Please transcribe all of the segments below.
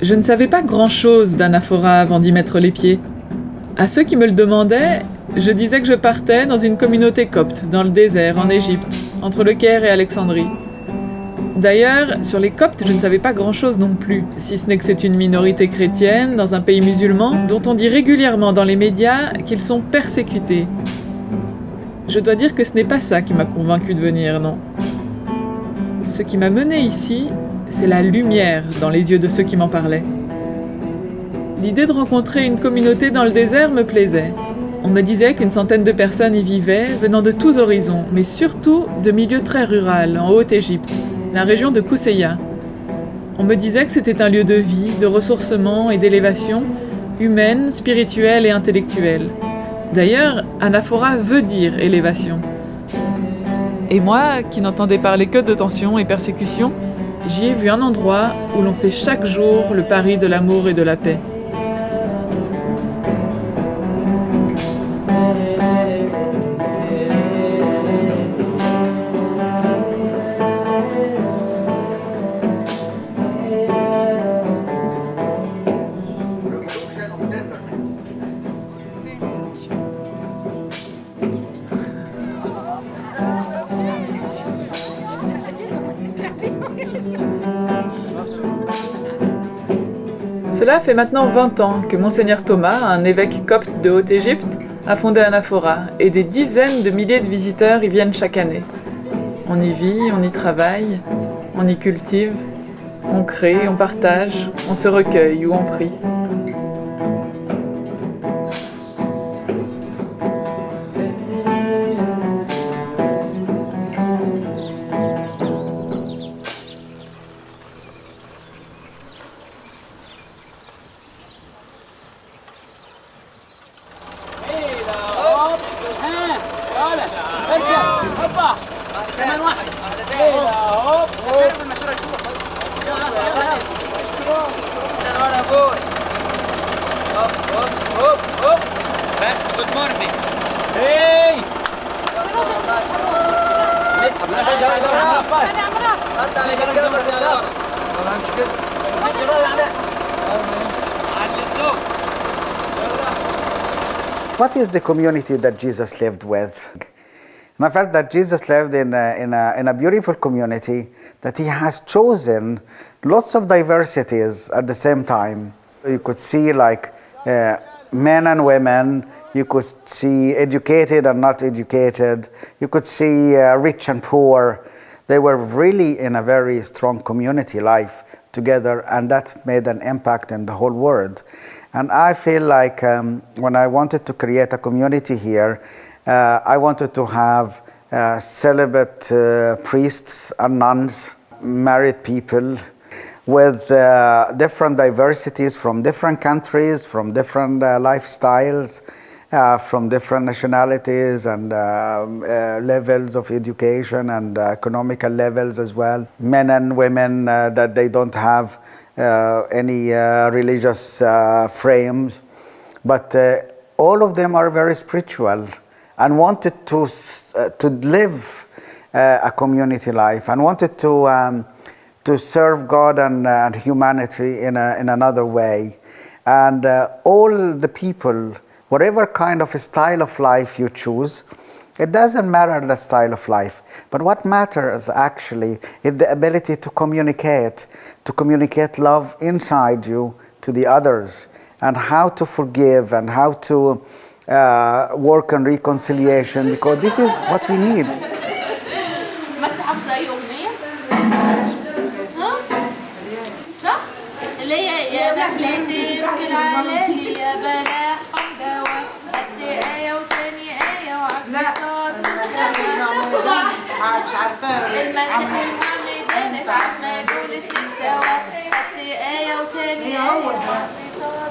Je ne savais pas grand-chose d'Anafora avant d'y mettre les pieds. À ceux qui me le demandaient, je disais que je partais dans une communauté copte, dans le désert, en Égypte, entre le Caire et Alexandrie. D'ailleurs, sur les Coptes, je ne savais pas grand-chose non plus, si ce n'est que c'est une minorité chrétienne dans un pays musulman dont on dit régulièrement dans les médias qu'ils sont persécutés. Je dois dire que ce n'est pas ça qui m'a convaincu de venir, non. Ce qui m'a mené ici, c'est la lumière dans les yeux de ceux qui m'en parlaient. L'idée de rencontrer une communauté dans le désert me plaisait. On me disait qu'une centaine de personnes y vivaient, venant de tous horizons, mais surtout de milieux très ruraux, en Haute-Égypte, la région de Kousseya. On me disait que c'était un lieu de vie, de ressourcement et d'élévation, humaine, spirituelle et intellectuelle. D'ailleurs, Anafora veut dire élévation. Et moi, qui n'entendais parler que de tension et persécution, j'y ai vu un endroit où l'on fait chaque jour le pari de l'amour et de la paix. Cela fait maintenant 20 ans que Monseigneur Thomas, un évêque copte de Haute-Égypte, a fondé Anafora, et des dizaines de milliers de visiteurs y viennent chaque année. On y vit, on y travaille, on y cultive, on crée, on partage, on se recueille ou on prie. What is the community that Jesus lived with? And I felt that Jesus lived in a beautiful community, that he has chosen lots of diversities at the same time. You could see like men and women, you could see educated and not educated, you could see rich and poor. They were really in a very strong community life together, and that made an impact in the whole world. And I feel like when I wanted to create a community here, I wanted to have celibate priests and nuns, married people with different diversities from different countries, from different lifestyles, from different nationalities and levels of education and economical levels as well. Men and women that they don't have any religious frames, but all of them are very spiritual and wanted to live a community life and wanted to serve God and humanity in another way. And all the people, whatever kind of a style of life you choose, it doesn't matter the style of life, but what matters actually is the ability to communicate love inside you to the others, and how to forgive and how to work on reconciliation, because this is what we need. مش عارفاه المسيح المعمدان اتعمدوا الاتنين سوا خدت آية وتاني آية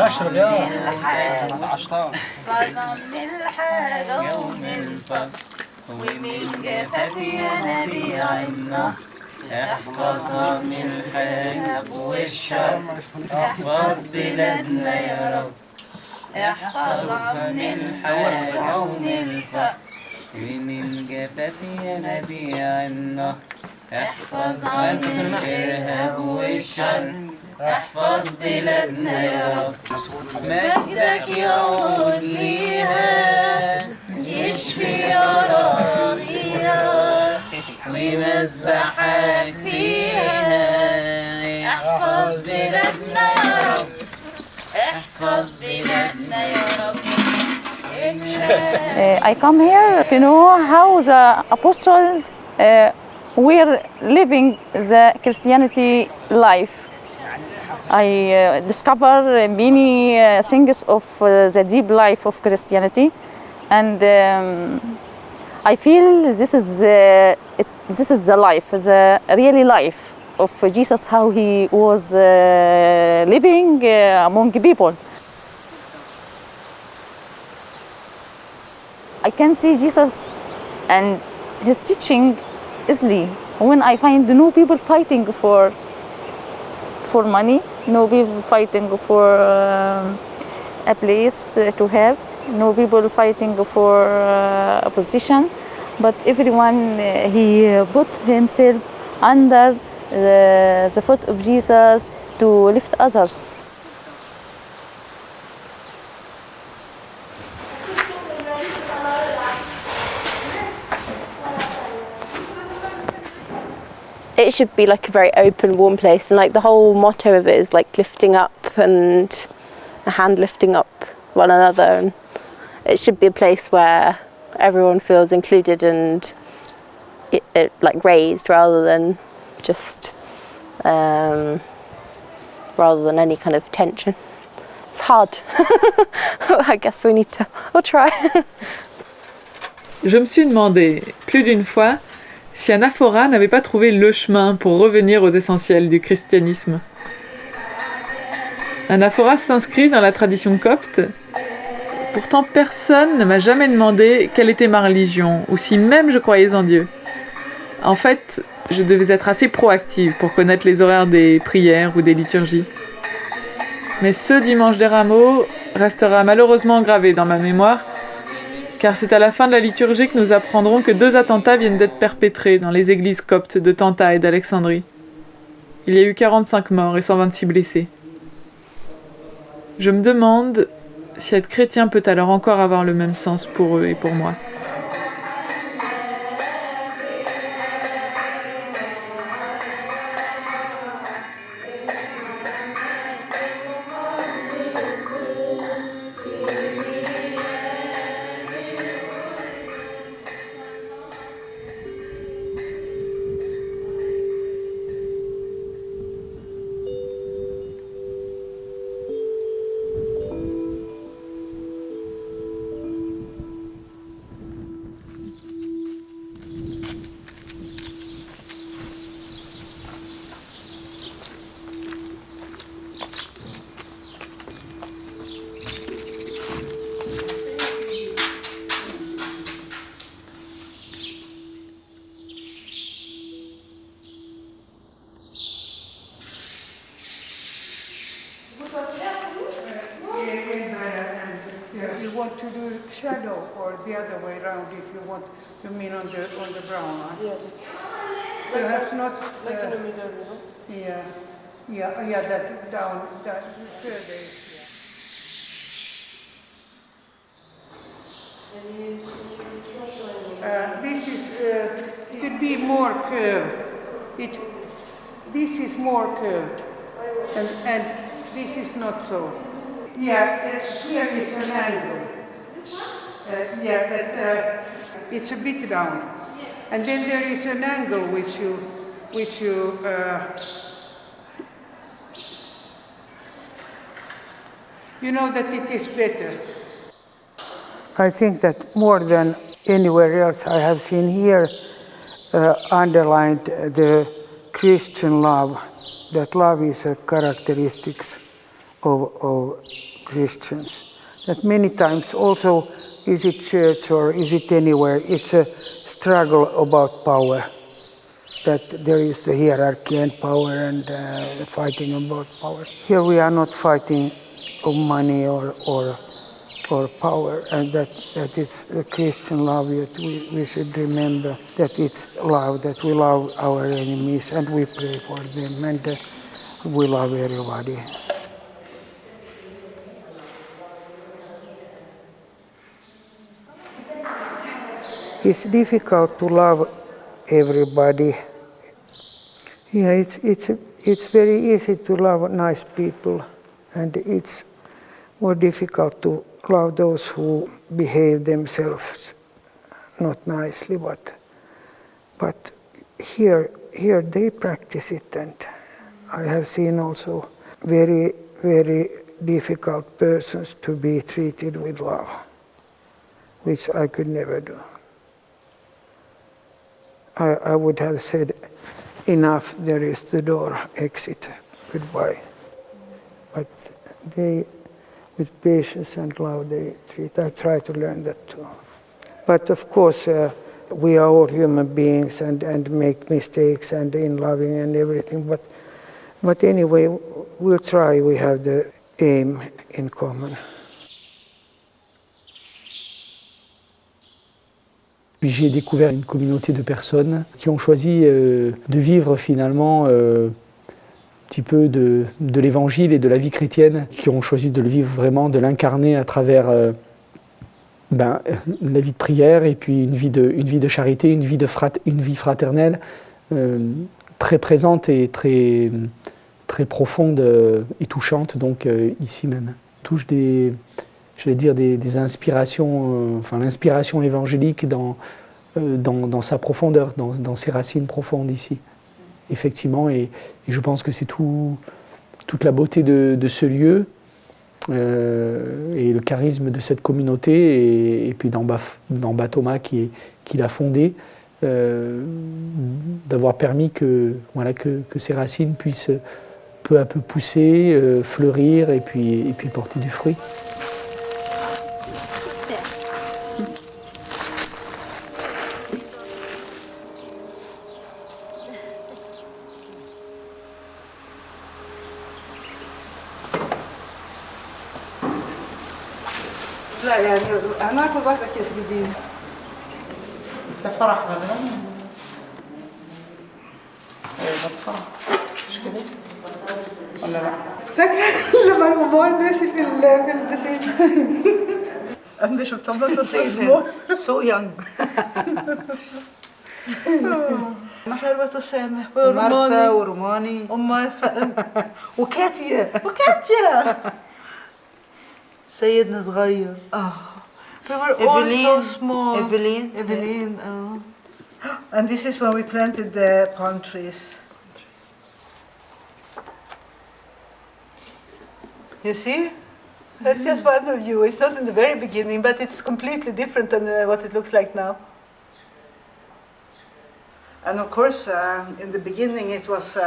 اشرب يا فظن الحاجة ومن فضل ومن جفافي أنا بيعنا احفظها من الحاجة والشر احفظ بلادنا يا رب احفظها من الحاجة ومن الفقر ومن جفافي نبيع النهر احفظها من الإرهاب والشر احفظ بلادنا يا رب مجدك يعود ليها يشفي أراضيها ومذبحك فيها احفظ بلادنا يا رب احفظ بلادنا يا رب I come here to know how the apostles were living the Christianity life. I discover many things of the deep life of Christianity, and I feel this is the life, the really life of Jesus, how he was living among people. I can see Jesus and his teaching easily when I find no people fighting for money, no people fighting for a place to have, no people fighting for a position, but everyone he put himself under the foot of Jesus to lift others. It should be like a very open, warm place, and like the whole motto of it is like lifting up and a hand lifting up one another, and it should be a place where everyone feels included and it like raised rather than just rather than any kind of tension. It's hard. I guess we'll try. Je me suis demandé plus d'une fois si Anafora n'avait pas trouvé le chemin pour revenir aux essentiels du christianisme. Anafora s'inscrit dans la tradition copte. Pourtant, personne ne m'a jamais demandé quelle était ma religion, ou si même je croyais en Dieu. En fait, je devais être assez proactive pour connaître les horaires des prières ou des liturgies. Mais ce dimanche des rameaux restera malheureusement gravé dans ma mémoire, car c'est à la fin de la liturgie que nous apprendrons que 2 attentats viennent d'être perpétrés dans les églises coptes de Tanta et d'Alexandrie. Il y a eu 45 morts et 126 blessés. Je me demande si être chrétien peut alors encore avoir le même sens pour eux et pour moi. You want to do shadow or the other way around if you want, you mean on the brown one? Yes. Perhaps not. Like in the middle, you know? Yeah, that down, that further is, this is, could be more curved. This is more curved, and this is not so. Yeah, here is an angle. This one? Yeah, but it's a bit down. Yes. And then there is an angle which you know that it is better. I think that more than anywhere else I have seen here underlined the Christian love. That love is a characteristic of Christians. That many times also, is it church or is it anywhere, it's a struggle about power. That there is the hierarchy and power and fighting about power. Here we are not fighting of money or power, and that it's a Christian love that we should remember that it's love, that we love our enemies and we pray for them and we love everybody. It's difficult to love everybody. Yeah, it's very easy to love nice people, and it's more difficult to love those who behave themselves not nicely. But here they practice it, and I have seen also very, very difficult persons to be treated with love, which I could never do. I would have said, enough, there is the door, exit, goodbye. But they, with patience and love, they treat. I try to learn that too. But of course, we are all human beings and make mistakes and in loving and everything. But anyway, we'll try. We have the aim in common. Puis j'ai découvert une communauté de personnes qui ont choisi de vivre finalement un petit peu de l'évangile et de la vie chrétienne, qui ont choisi de le vivre vraiment, de l'incarner à travers la vie de prière et puis une vie de charité, une vie fraternelle très présente et très, très profonde et touchante, donc ici même. Touche des inspirations, l'inspiration évangélique dans sa profondeur, dans ses racines profondes ici. Effectivement, et je pense que c'est toute la beauté de ce lieu et le charisme de cette communauté, et puis d'Amba Thomas qui l'a fondé, d'avoir permis que ces racines puissent peu à peu pousser, fleurir et puis porter du fruit. لا يعني هناكل واحدة كده جديد. ده فرح غدا. ده فرح. مش كده؟ ولا لا؟ فاكرة لما الجمهور ناسي في البسين. Bishop Thomas was so small. So young. ثروت وسامح ومرسى ورماني وكاتيا سيدنا صغير. We were all so small. Evelyn. And this is when we planted the palm trees. You see? That's just one of you. It's not in the very beginning, but it's completely different than what it looks like now. And of course, in the beginning, it was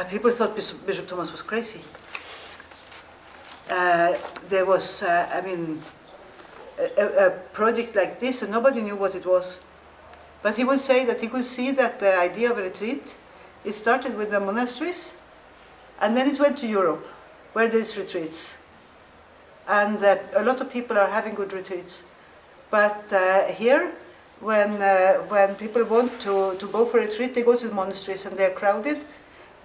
people thought Bishop Thomas was crazy. There was, a project like this, and nobody knew what it was. But he would say that he could see that the idea of a retreat, it started with the monasteries, and then it went to Europe, where there's retreats. And a lot of people are having good retreats. But here, when people want to go for a retreat, they go to the monasteries and they're crowded,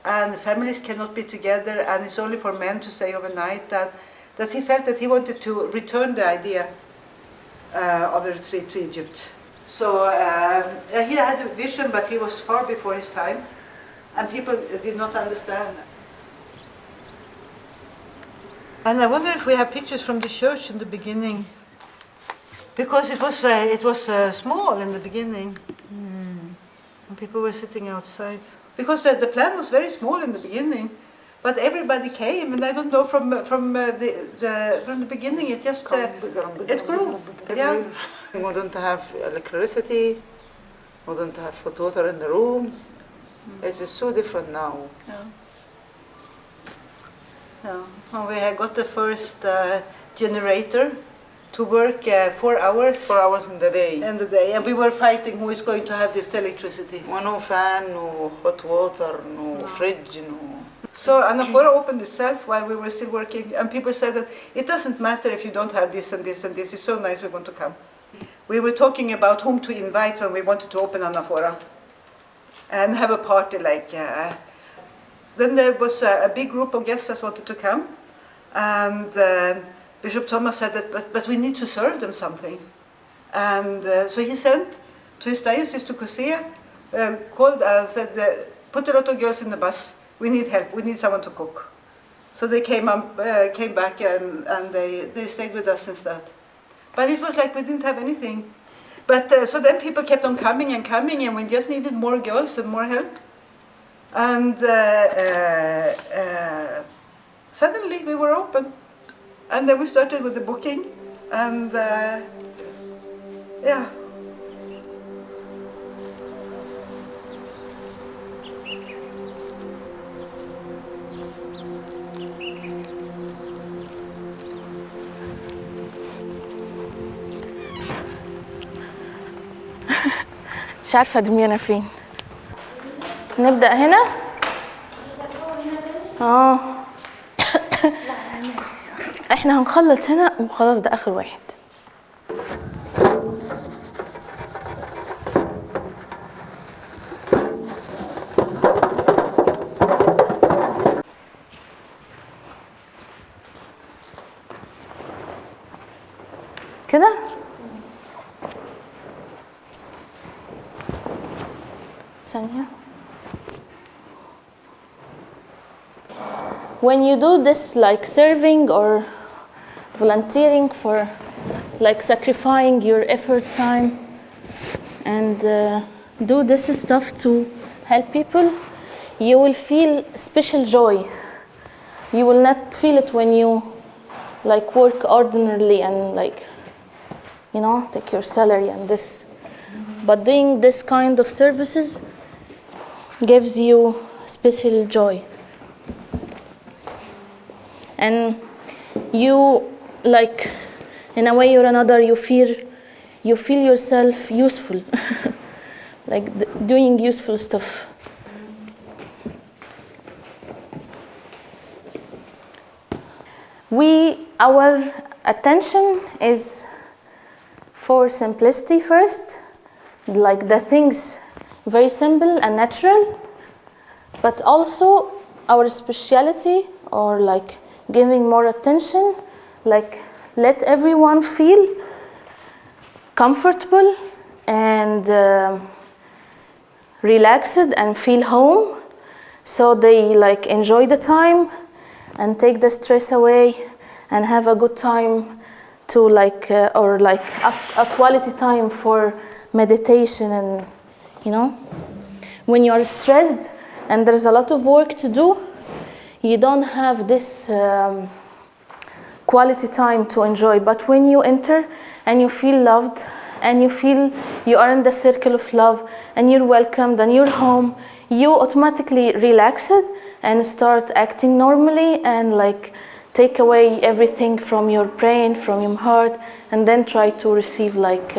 and the families cannot be together, and it's only for men to stay overnight. That he felt that he wanted to return the idea of a retreat to Egypt. So he had a vision, but he was far before his time, and people did not understand. And I wonder if we have pictures from the church in the beginning, because it was small in the beginning, and people were sitting outside. Because the plan was very small in the beginning, but everybody came, and I don't know from the beginning it just it grew. Yeah. We wouldn't have electricity, wouldn't have hot water in the rooms. It is so different now. Yeah. When we had got the first generator to work 4 hours. 4 hours in the day. And we were fighting who is going to have this electricity. No fan, no hot water, no fridge, no. So Anafora opened itself while we were still working, and people said that it doesn't matter if you don't have this and this and this, it's so nice, we want to come. We were talking about whom to invite when we wanted to open Anafora and have a party like. Then there was a big group of guests that wanted to come, and Bishop Thomas said that, but we need to serve them something. And so he sent to his diocese, to Kosea, called and said, put a lot of girls in the bus. We need help. We need someone to cook. So they came back and they stayed with us instead. But it was like we didn't have anything. But so then people kept on coming, and we just needed more girls and more help. And suddenly we were open. And then we started with the booking. And yeah. مش عارفة ادمي انا فين. نبدأ هنا. احنا هنخلص هنا وخلاص، ده اخر واحد. كده ثانية. When you do this, like serving or volunteering for, like sacrificing your effort, time, and do this stuff to help people, you will feel special joy. You will not feel it when you like work ordinarily and like, you know, take your salary and this. But doing this kind of services gives you special joy. And you, like, in a way or another, you feel yourself useful, like doing useful stuff. Our attention is for simplicity first, like the things very simple and natural, but also our speciality, or like giving more attention, like let everyone feel comfortable and relaxed and feel home, so they like enjoy the time and take the stress away and have a good time to like or like a quality time for meditation. And you know, when you are stressed and there's a lot of work to do, you don't have this quality time to enjoy. But when you enter and you feel loved and you feel you are in the circle of love and you're welcomed and you're home, you automatically relax it and start acting normally and like take away everything from your brain, from your heart, and then try to receive like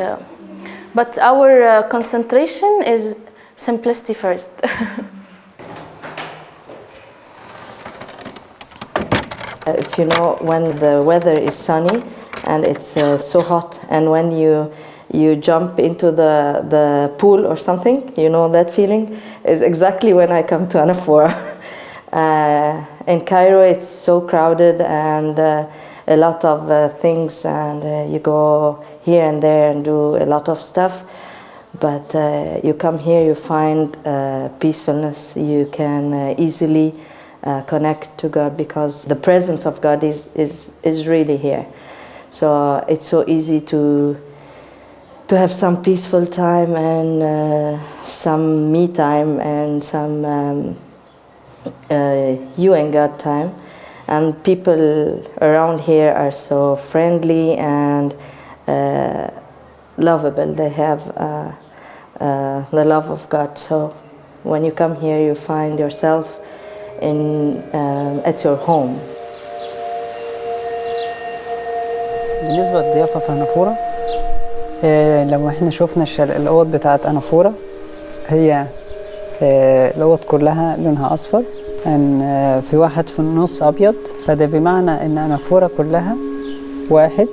but our concentration is simplicity first. If you know, when the weather is sunny and it's so hot, and when you jump into the pool or something, you know, that feeling is exactly when I come to Anafora. In Cairo it's so crowded and a lot of things, and you go here and there and do a lot of stuff, but you come here, you find peacefulness. You can easily connect to God, because the presence of God is really here. So it's so easy to have some peaceful time and some me time and some you and God time. And people around here are so friendly and lovable. They have the love of God. So when you come here, you find yourself at your home. بالنسبة للضيافة في أنافورا، لو احنا شفنا الأوض بتاعت أنافورا، هي الأوض كلها لونها أصفر، في واحد في النص أبيض، فده بمعنى إن أنافورا كلها واحد،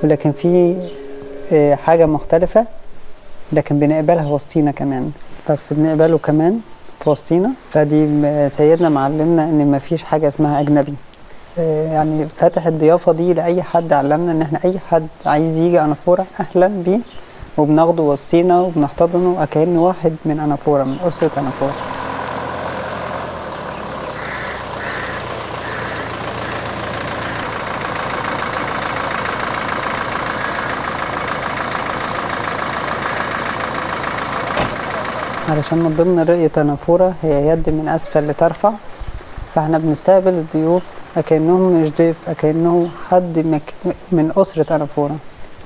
ولكن في حاجة مختلفة لكن بنقبلها وسطينا كمان، بس بنقبله كمان في وسطينا. فدي سيدنا معلمنا إن ما فيش حاجة اسمها أجنبي، يعني فاتح الضيافة دي لأي حد، علمنا إن احنا أي حد عايز يجي أنافورا أهلا بيه، وبناخده وسطينا وبنحتضنه وكأنه واحد من أنافورا، من أسرة أنافورا. علشان من ضمن رؤية أنافورا هي يد من أسفل لترفع، فاحنا بنستقبل الضيوف أكأنهم مش ضيف، أكأنه حد من أسرة أنافورا،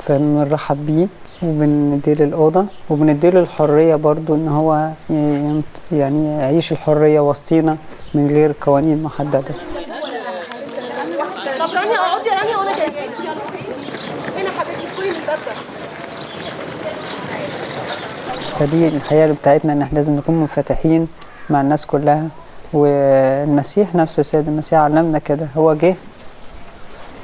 فبنرحب بيه وبنديله الأوضة وبنديله الحرية برضو إن هو يعني يعيش الحرية وسطينا من غير قوانين محددة. طب رانيا اقعدي، رانيا وانا جايباك. هنا حبيبتي ادخلي من الباب ده. فدي الحياة بتاعتنا، إن احنا لازم نكون منفتحين مع الناس كلها. والمسيح نفسه، السيد المسيح علمنا كده، هو جه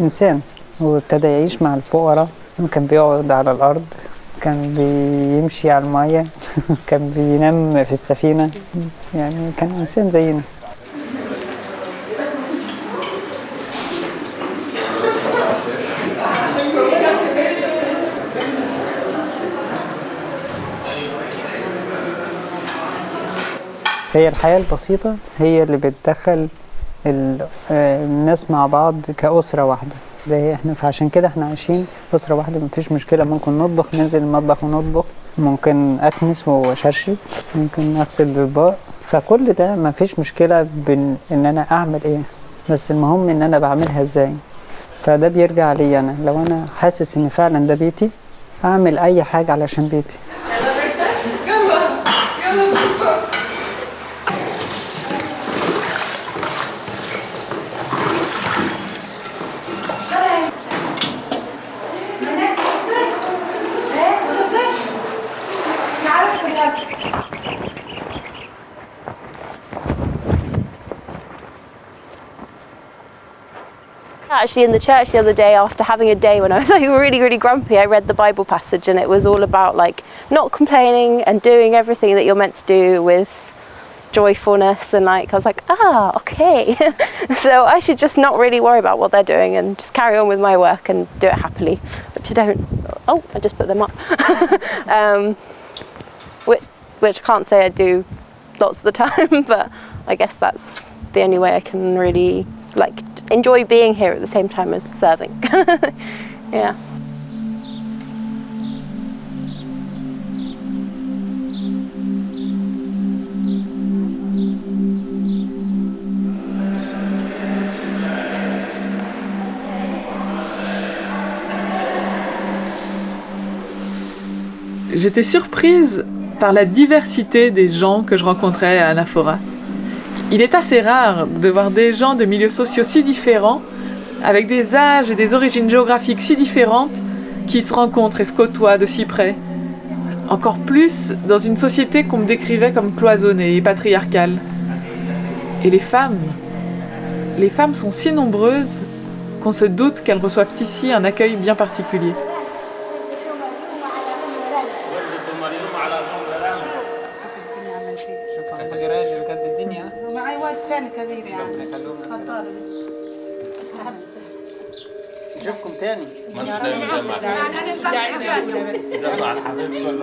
إنسان وابتدى يعيش مع الفقراء، كان بيقعد على الأرض، كان بيمشي على المية كان بينام في السفينة، يعني كان إنسان زينا. هي الحياة البسيطة هي اللي بتدخل الناس مع بعض كأسرة واحدة، ده احنا فعشان كده احنا عايشين أسرة واحدة. مفيش مشكلة، ممكن نطبخ، ننزل المطبخ ونطبخ، ممكن أكنس وأشرشف، ممكن أغسل الأطباق، فكل ده مفيش مشكلة بين إن أنا أعمل إيه، بس المهم إن أنا بعملها إزاي. فده بيرجع لي أنا، لو أنا حاسس إن فعلا ده بيتي، أعمل أي حاجة علشان بيتي. Actually, in the church the other day, after having a day when I was like really grumpy, I read the Bible passage, and it was all about like not complaining and doing everything that you're meant to do with joyfulness, and like I was like, okay. So I should just not really worry about what they're doing and just carry on with my work and do it happily, which I don't. Oh, I just put them up. Which I can't say I do lots of the time, but I guess that's the only way I can really like enjoy being here at the same time as serving. Yeah. J'étais surprise par la diversité des gens que je rencontrais à Anafora. Il est assez rare de voir des gens de milieux sociaux si différents, avec des âges et des origines géographiques si différentes, qui se rencontrent et se côtoient de si près. Encore plus dans une société qu'on me décrivait comme cloisonnée et patriarcale. Et les femmes sont si nombreuses qu'on se doute qu'elles reçoivent ici un accueil bien particulier. نشوفكم تاني.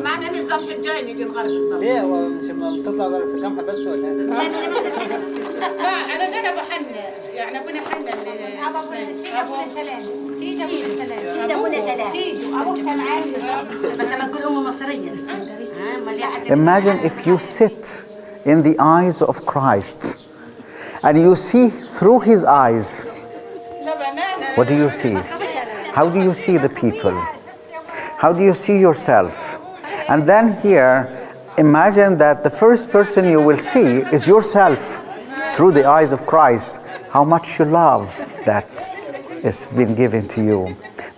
معنا نفضل في الجاي نيجي نغرب. ليه هو مش بتطلع في الجامعة بس ولا ايه؟ لا انا جانا بحنا، يعني ابونا حنا ابونا سلام. سيد ابونا سلام. سيد ابوك سمعان. بس لما تقول ام مصريه الاسكندريه. Imagine if you sit in the eyes of Christ and you see through his eyes. What do you see? How do you see the people? How do you see yourself? And then here, imagine that the first person you will see is yourself through the eyes of Christ. How much you love that has been given to you.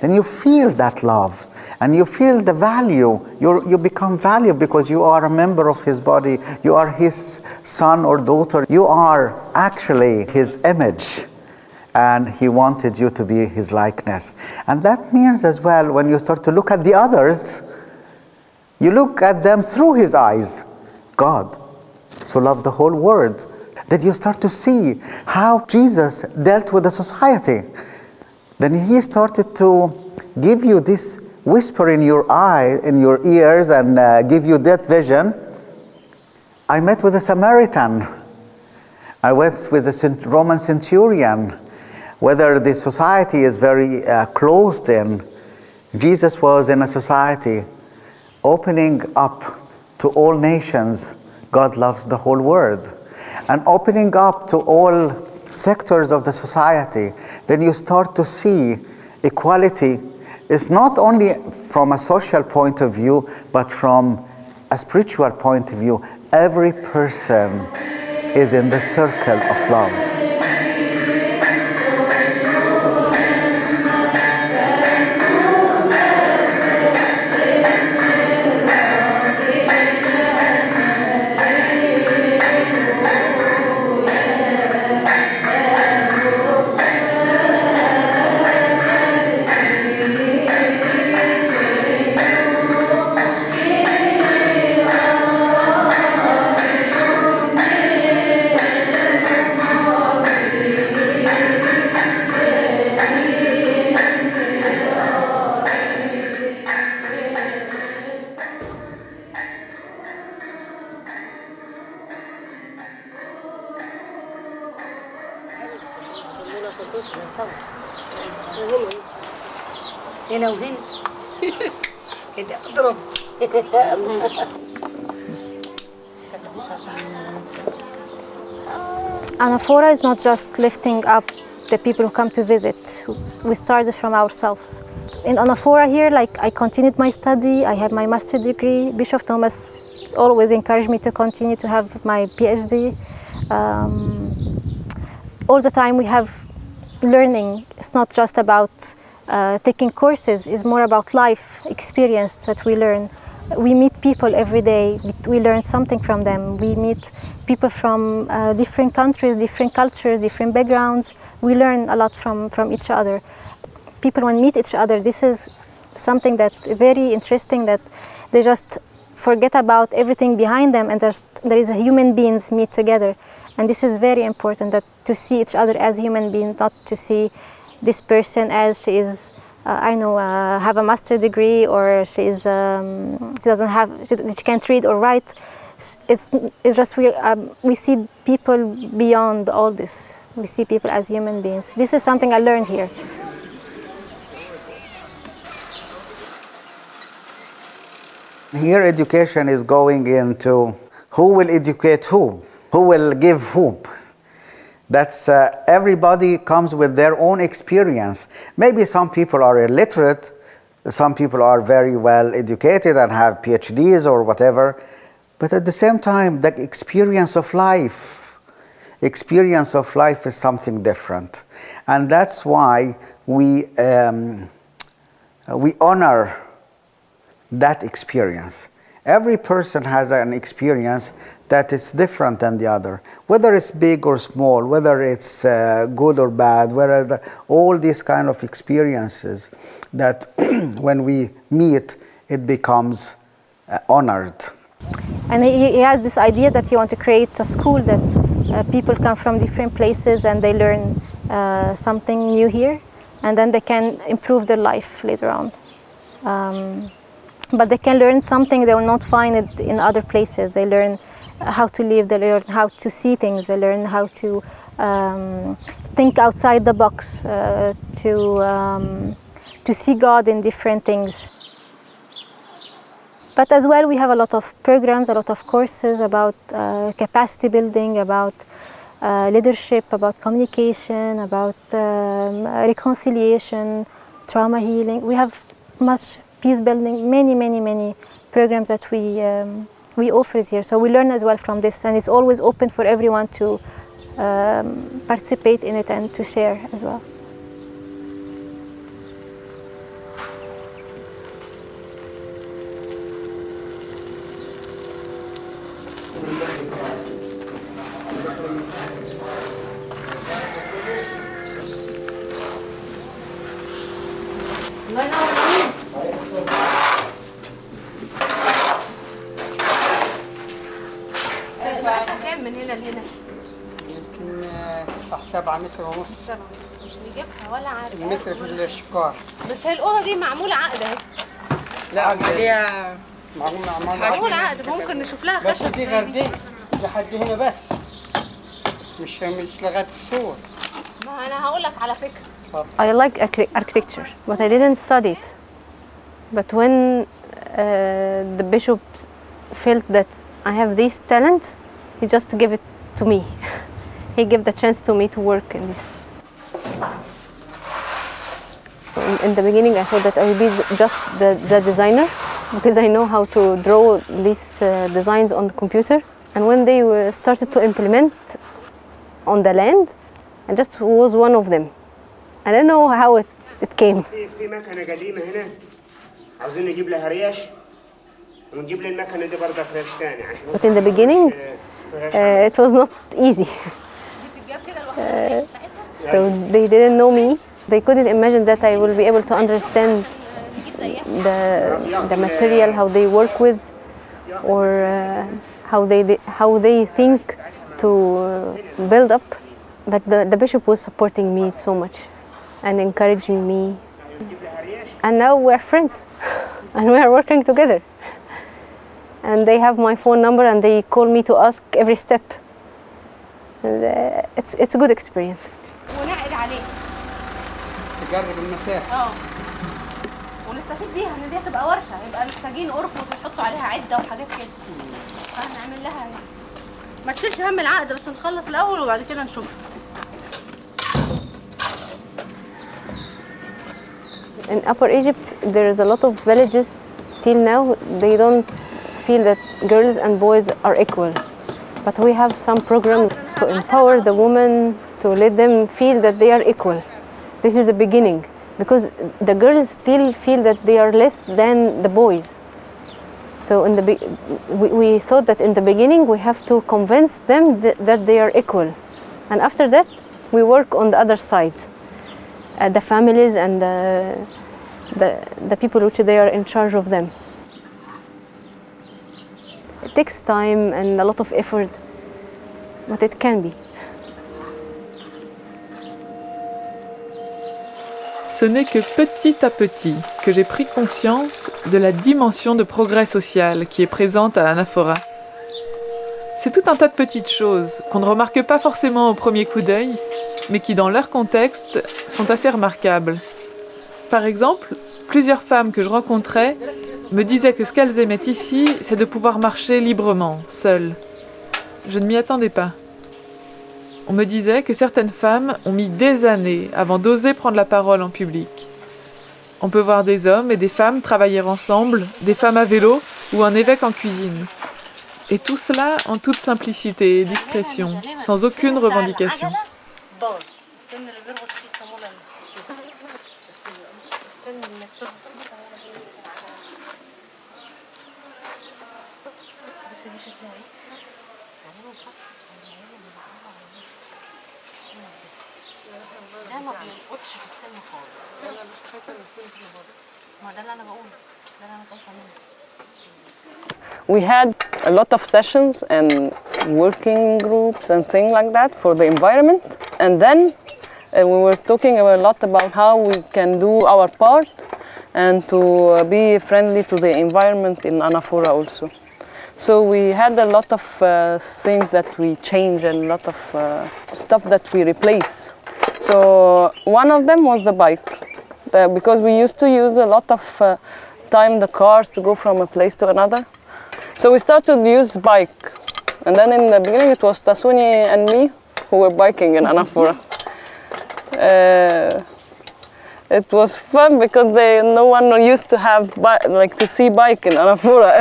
then you feel that love. And you feel the value. You become valuable because you are a member of his body. You are his son or daughter. You are actually his image. And he wanted you to be his likeness. And that means as well, when you start to look at the others, you look at them through his eyes. God so loved the whole world. Then you start to see how Jesus dealt with the society. Then he started to give you this whisper in your eye, in your ears, and give you that vision. I met with a Samaritan. I went with a Roman centurion. Whether the society is very closed in, Jesus was in a society opening up to all nations. God loves the whole world. And opening up to all sectors of the society, then you start to see equality is not only from a social point of view, but from a spiritual point of view. Every person is in the circle of love. هنا وهنا كده اضرب Anafora is not just lifting up the people who come to visit. We started from ourselves. In Anafora here, like, I continued my study, I had my master's degree. Bishop Thomas always encouraged me to continue to have my PhD. All the time we have learning. It's not just about taking courses, it's more about life experience that we learn. We meet people every day, we learn something from them. We meet people from different countries, different cultures, different backgrounds. We learn a lot from each other. People when meet each other, this is something that very interesting, that they just forget about everything behind them, and there is a human beings meet together. And this is very important, that to see each other as human beings, not to see this person as she is, have a master's degree, or she can't read or write. It's just we see people beyond all this. We see people as human beings. This is something I learned here. Here education is going into who will educate who will give who. That's everybody comes with their own experience. Maybe some people are illiterate, some people are very well educated and have PhDs or whatever, but at the same time, the experience of life is something different. And that's why we honor that experience. Every person has an experience that is different than the other, whether it's big or small, whether it's good or bad, whether all these kind of experiences that when we meet, it becomes honored. And he has this idea that he wants to create a school that people come from different places and they learn something new here, and then they can improve their life later on. But they can learn something they will not find it in other places. They learn how to live, they learn how to see things, they learn how to think outside the box, to see God in different things. But as well, we have a lot of programs, a lot of courses about capacity building, about leadership, about communication, about reconciliation, trauma healing. We have much peace building, many programs that we offer here. So we learn as well from this, and it's always open for everyone to participate in it and to share as well. كده لهنا؟ يمكن تطلع 7 متر ونص. 7 مش نجيبها ولا عارف. المتر في الشكار. بس هي الأوضة دي معمولة عقد اهي. لا ليها معمولة عقد ممكن نشوف لها بس خشب. دي غير دي لحد هنا بس. مش لغاية السور. ما أنا هقول لك على فكرة. I like architecture, but I didn't study it. But when the bishop felt that I have this talent, he just gave it to me. He gave the chance to me to work in this. In the beginning, I thought that I would be just the designer because I know how to draw these designs on the computer. And when they started to implement on the land, I just was one of them. I don't know how it came. في مكنة قديمة هنا عاوزين نجيب لها ريش ونجيب للمكنة دي برضك ريش تاني عشان. But in the beginning, it was not easy. So they didn't know me. They couldn't imagine that I will be able to understand the material, how they work with, or how they think to build up. But the bishop was supporting me so much and encouraging me. And now we're friends and we are working together. And they have my phone number and they call me to ask every step. And, it's a good experience. ونعقد عليه. تجرب المساحة. ونستفيد بيها ان دي هتبقى ورشة، يبقى محتاجين أرفف ويحطوا عليها عدة وحاجات كده. فهنعمل لها ما تشيلش هم العقد، بس نخلص الأول وبعد كده نشوف. In Upper Egypt, there is a lot of villages. Till now, they don't feel that girls and boys are equal. But we have some programs to empower the women, to let them feel that they are equal. This is the beginning, because the girls still feel that they are less than the boys. So we thought that in the beginning we have to convince them that they are equal. And after that, we work on the other side. The families and the people which they are in charge of them. It takes time and a lot of effort, but it can be. Ce n'est que petit à petit que j'ai pris conscience de la dimension de progrès social qui est présente à Anafora. C'est tout un tas de petites choses qu'on ne remarque pas forcément au premier coup d'œil, mais qui dans leur contexte sont assez remarquables. Par exemple, plusieurs femmes que je rencontrais me disaient que ce qu'elles aimaient ici, c'est de pouvoir marcher librement, seules. Je ne m'y attendais pas. On me disait que certaines femmes ont mis des années avant d'oser prendre la parole en public. On peut voir des hommes et des femmes travailler ensemble, des femmes à vélo ou un évêque en cuisine. Et tout cela en toute simplicité et discrétion, sans aucune revendication. We had a lot of sessions and working groups and things like that for the environment. And then we were talking a lot about how we can do our part and to be friendly to the environment in Anafora also. So we had a lot of things that we change and a lot of stuff that we replace. So one of them was the bike, because we used to use a lot of time the cars to go from a place to another. So we started to use bike, and then in the beginning it was Tasuni and me who were biking in Anafora. It was fun because no one used to have to see bike in Anafora.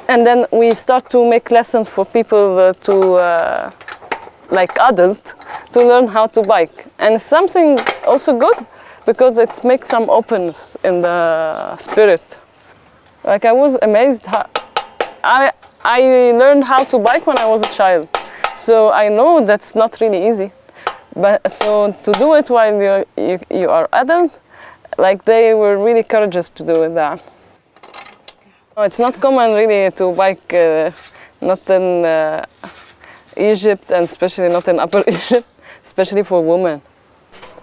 And then we start to make lessons for people like adult, to learn how to bike. And something also good, because it makes some openness in the spirit. Like I was amazed how I learned how to bike when I was a child. So I know that's not really easy. But so to do it while you are adult, like they were really courageous to do that. It's not common really to bike, not in Egypt and especially not in Upper Egypt, especially for women.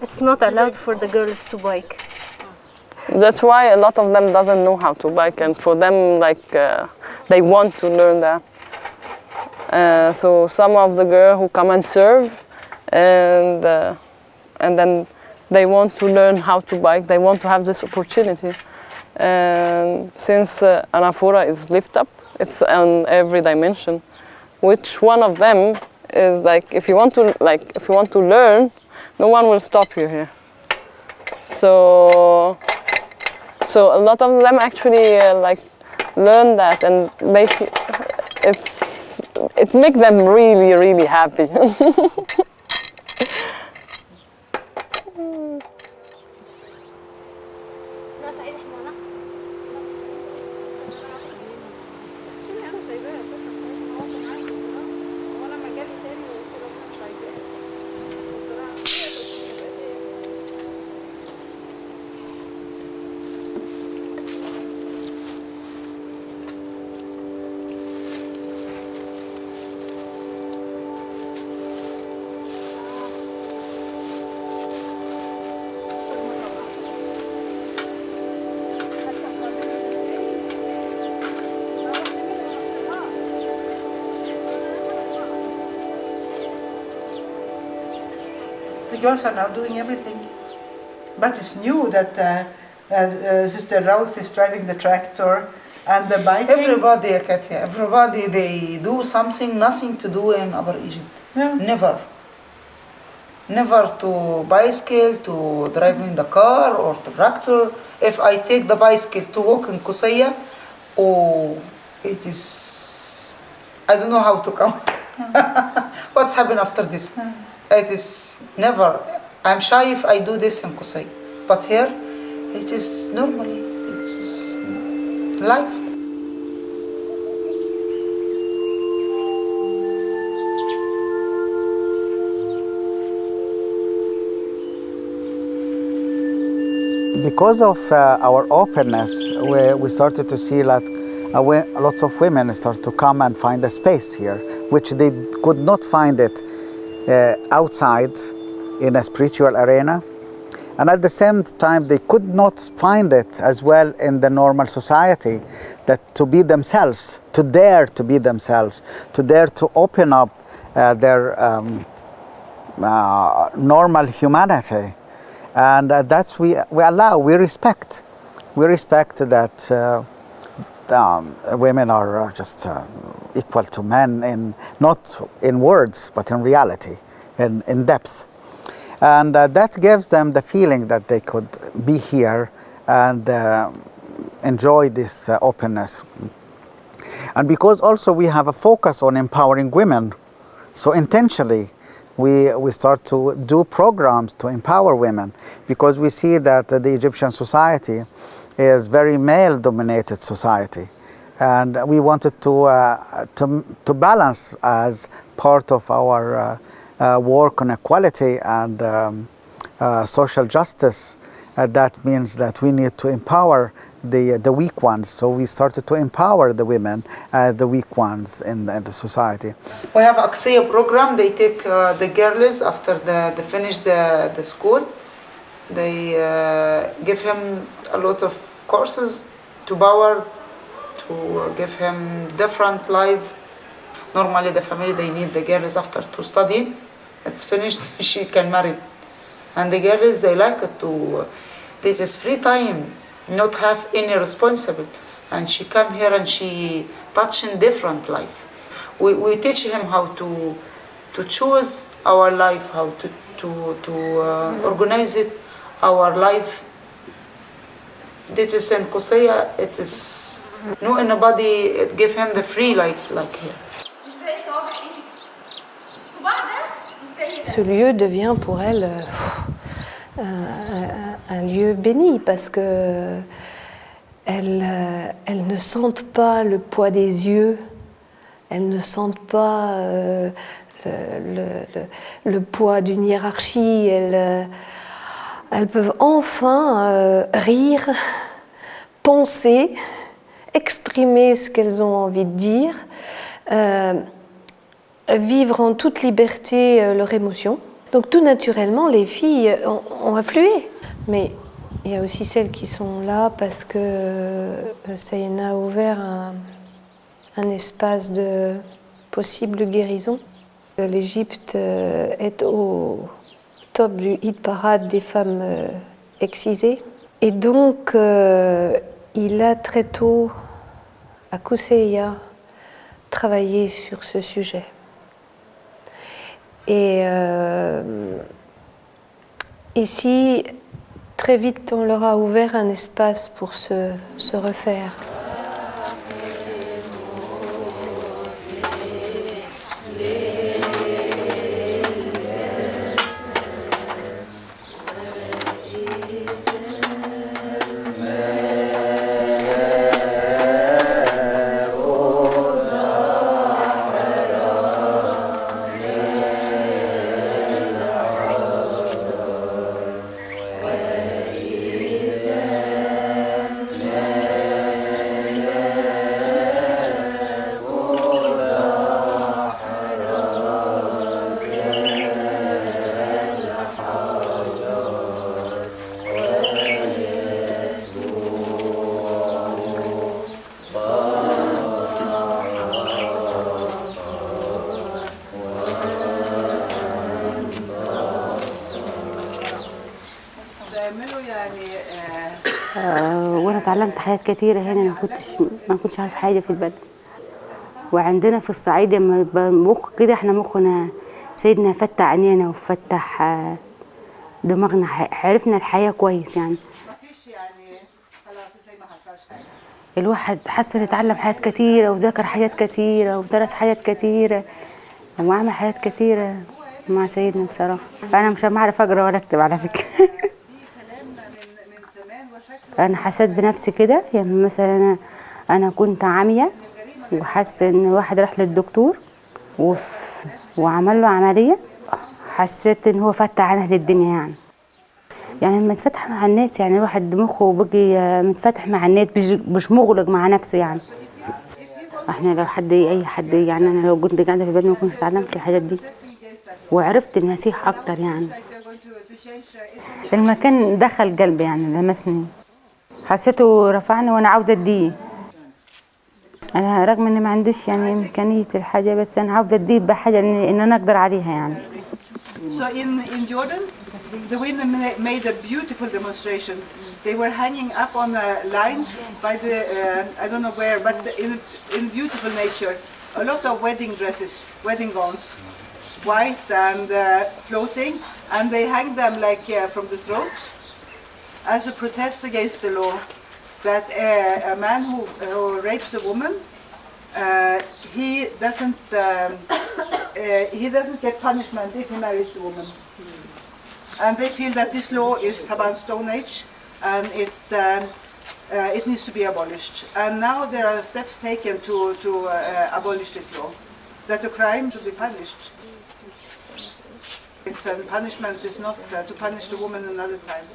It's not allowed for the girls to bike. That's why a lot of them doesn't know how to bike, and for them they want to learn that. So some of the girls who come and serve, and then they want to learn how to bike. They want to have this opportunity. And since Anafora is lift up, it's on every dimension. Which one of them is if you want to learn, no one will stop you here. So a lot of them actually learn that, and it makes them really, really happy. The girls are now doing everything. But it's new that Sister Routh is driving the tractor and the biking. Everybody, Katia, everybody, they do something, nothing to do in Upper Egypt. Yeah. Never. Never to bicycle, to driving the car or the tractor. If I take the bicycle to walk in Kusaya, it is, I don't know how to come. What's happened after this? It is never, I'm shy if I do this in Kusay. But here, it is normally, it's life. Because of our openness, we started to see that lots of women start to come and find a space here, which they could not find it outside in a spiritual arena, and at the same time they could not find it as well in the normal society, that to be themselves, to dare to be themselves, to dare to open up their normal humanity. And that's we allow, we respect that women are just equal to men, not in words, but in reality, in depth. And that gives them the feeling that they could be here and enjoy this openness. And because also we have a focus on empowering women, so intentionally we start to do programs to empower women, because we see that the Egyptian society is very male-dominated society, and we wanted to balance as part of our work on equality and social justice. That means that we need to empower the weak ones. So we started to empower the women, the weak ones in the society. We have Aksaya program. They take the girls after they finish the school. They give him a lot of courses to power, to give him different life. Normally the family, they need the girls after to study. It's finished, she can marry. And the girls, they like it to, this is free time, not have any responsibility. And she come here and she touching different life. We teach him how to choose our life, how to organize it, our life. This is in Kusaya, it is, no anybody give him the free like here. Ce lieu devient pour elle un lieu béni, parce que elles ne sentent pas le poids des yeux, elles ne sentent pas le poids d'une hiérarchie, elles peuvent enfin rire, penser, exprimer ce qu'elles ont envie de dire, vivre en toute liberté leur émotion. Donc tout naturellement, les filles ont afflué. Mais il y a aussi celles qui sont là parce que Sayena a ouvert un espace de possible guérison. L'Égypte est au top du hit parade des femmes excisées. Et donc, il a très tôt, à Kousseya, travaillé sur ce sujet. Et ici, très vite, on leur a ouvert un espace pour se refaire. وانا اتعلمت حاجات كتيره هنا ما كنتش عارف حاجه في البلد. وعندنا في الصعيد لما مخ كده احنا مخنا سيدنا فتح عينينا وفتح دماغنا، عرفنا الحياه كويس يعني. الواحد حس يتعلم حاجات كتيره وذاكر حاجات كتيره ودرس حاجات كتيره وعمل حاجات كتيره مع سيدنا بصراحه. انا مش هعرف اقرا ولا اكتب على فكره. أنا حسيت بنفسي كده، يعني مثلا أنا كنت عامية وحاسة إن واحد راح للدكتور وعمل له عملية، حسيت إن هو فتح عينه للدنيا يعني لما تفتح مع الناس، يعني الواحد مخه بيجي متفتح مع الناس مش مغلق مع نفسه يعني. احنا لو أي حد يعني أنا لو كنت قاعدة في البلد ما كنتش اتعلمت الحاجات دي وعرفت المسيح أكتر يعني. المكان دخل قلبي يعني لمسني، حسيته رفعني وانا عاوزه اديه. انا رغم ان ما عنديش يعني امكانيه الحاجه بس انا عاوزه اديه بحاجه ان انا اقدر عليها يعني. So in Jordan, the women made a beautiful demonstration. They were hanging up on lines by the I don't know where, but in beautiful nature. A lot of wedding dresses, wedding gowns, white and floating, and they hang them like from the throat, as a protest against the law that a man who rapes a woman, he doesn't get punishment if he marries a woman. And they feel that this law is Taban Stone Age and it needs to be abolished. And now there are steps taken to abolish this law, that a crime should be punished. Punishment is not to punish the woman another time.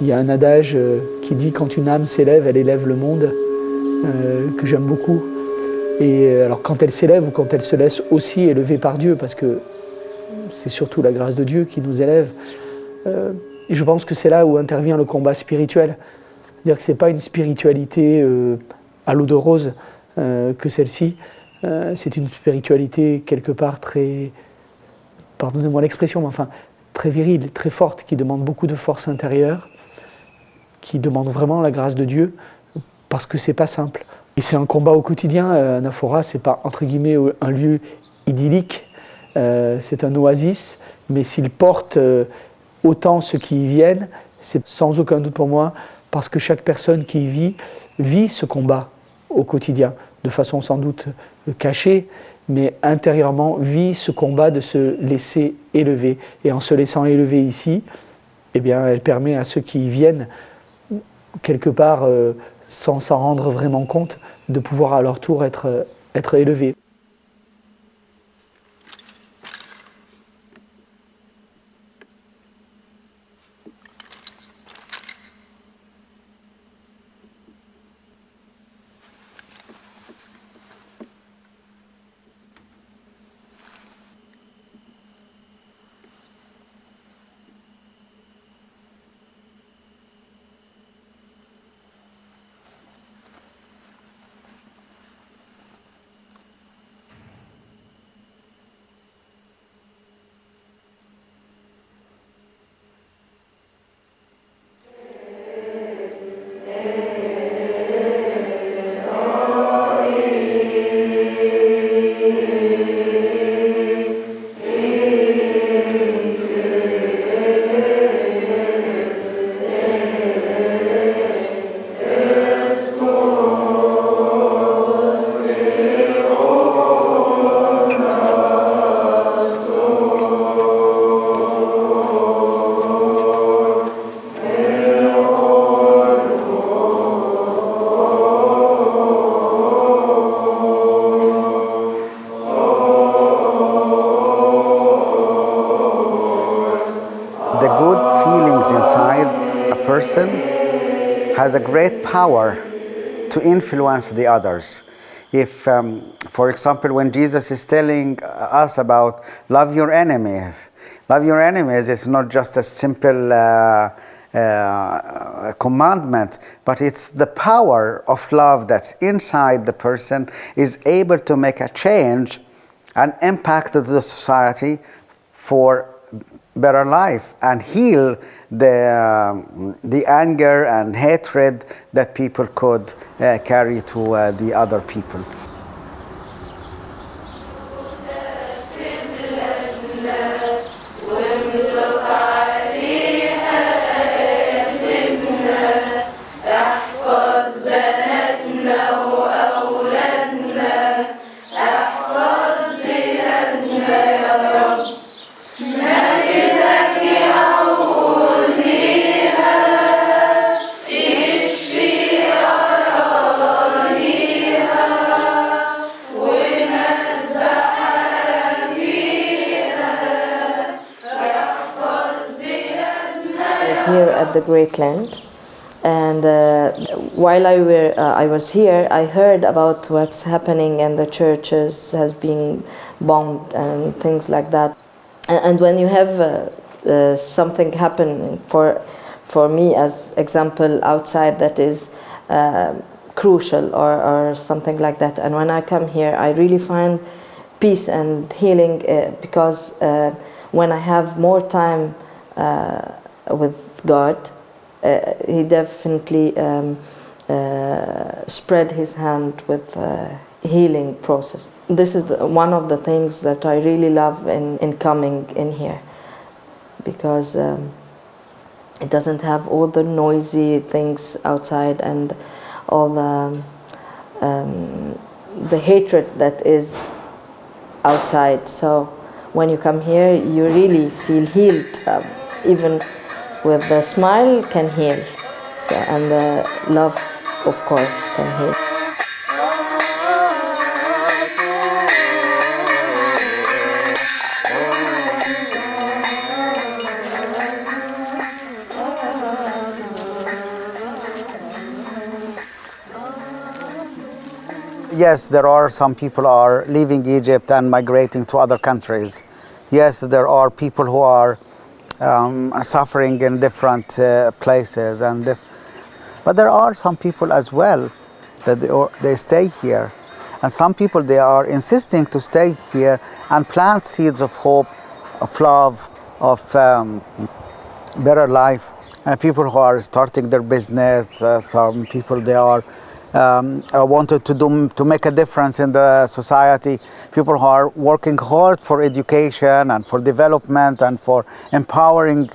Il y a un adage qui dit quand une âme s'élève, elle élève le monde, que j'aime beaucoup. Et alors quand elle s'élève ou quand elle se laisse aussi élever par Dieu, parce que c'est surtout la grâce de Dieu qui nous élève. Et je pense que c'est là où intervient le combat spirituel. C'est-à-dire que ce n'est pas une spiritualité à l'eau de rose que celle-ci. C'est une spiritualité quelque part très, pardonnez-moi l'expression, mais enfin très virile, très forte, qui demande beaucoup de force intérieure, qui demande vraiment la grâce de Dieu, parce que c'est pas simple. Et c'est un combat au quotidien. Anafora, c'est pas entre guillemets un lieu idyllique, c'est un oasis, mais s'il porte autant ceux qui y viennent, c'est sans aucun doute pour moi, parce que chaque personne qui y vit ce combat au quotidien de façon sans doute cachée, mais intérieurement vit ce combat de se laisser élever. Et en se laissant élever ici, eh bien, elle permet à ceux qui y viennent, quelque part, sans s'en rendre vraiment compte, de pouvoir à leur tour être élevés. Person has a great power to influence the others. If, for example, when Jesus is telling us about love your enemies is not just a simple commandment, but it's the power of love that's inside the person is able to make a change and impact the society for better life and heal the anger and hatred that people could carry to the other people. Here at the Great Land, and while I was here, I heard about what's happening, and the churches has been bombed and things like that. And when you have something happen for me, as example outside, that is crucial or something like that, and when I come here, I really find peace and healing because when I have more time with God, he definitely spread his hand with healing process. This is one of the things that I really love in coming in here, because it doesn't have all the noisy things outside and all the hatred that is outside. So when you come here, you really feel healed. Even with the smile can heal, so, and the love, of course, can heal. Yes, there are some people are leaving Egypt and migrating to other countries. Yes, there are people who are suffering in different places, but there are some people as well that they stay here, and some people they are insisting to stay here and plant seeds of hope, of love, of better life. People who are starting their business, some people they are wanted to make a difference in the society. People who are working hard for education and for development and for empowering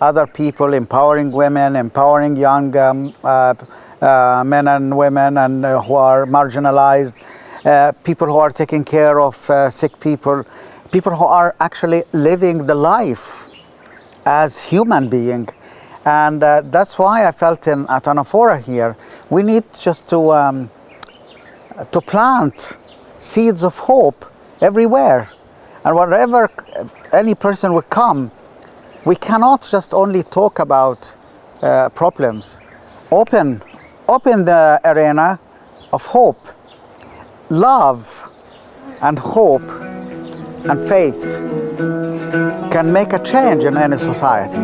other people, empowering women, empowering young men and women and who are marginalized, people who are taking care of sick people, people who are actually living the life as human being. And that's why I felt at Anafora here, we need just to plant seeds of hope everywhere. And wherever any person would come, we cannot just only talk about problems. Open the arena of hope, love and hope and faith can make a change in any society.